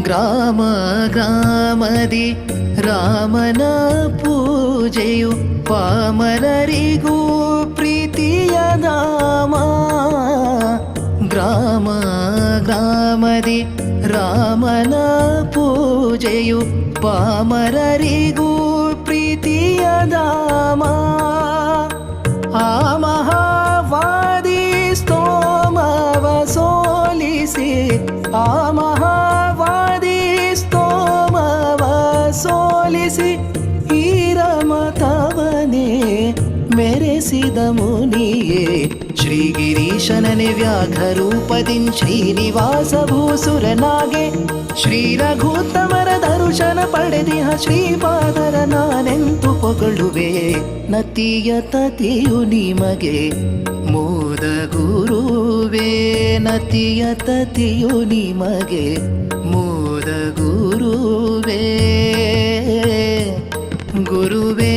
ಗ್ರಾಮ ಗ್ರಾಮದಿ ರಾಮನ ಪೂಜೆಯು ಪಾಮರರಿಗೂ ಪ್ರೀತಿಯ ಧಾಮ. ಗ್ರಾಮ ಗ್ರಾಮದಿ ರಾಮನ ಪೂಜೆಯು ಪಾಮರರಿಗೂ ಪ್ರೀತಿಯ ಧಾಮ. ಆ ಮಹಾವಾದಿ ಸ್ತೋಮವ ಸೋಲಿಸಿ, ಆ ಮಹಾವಾದಿ ಸ್ತೋಮವ ಸೋಲಿಸಿ ಈ ರಮತವನೇ ಮೆರೆಸಿದ ಮುನಿಯೇ. ಶ್ರೀಗಿರೀಶನನೆ ವ್ಯಾಘ್ರರೂಪದಿನ್ ಶ್ರೀನಿವಾಸ ಭೂಸುರನಾಗೆ, ಶ್ರೀ ರಘುತ್ತಮರ ದರ್ಶನ ಪಡೆದಿಹ ಶ್ರೀಪಾದರ ನಾನೆಂತು ಪೊಗಳುವೆ. ನತಿಯ ತತಿಯು ನಿಮಗೆ ಮೋದ ಗುರುವೇ, ನತಿಯ ತತಿಯು ನಿಮಗೆ ಮೋದ ಗುರುವೇ. ಗುರುವೇ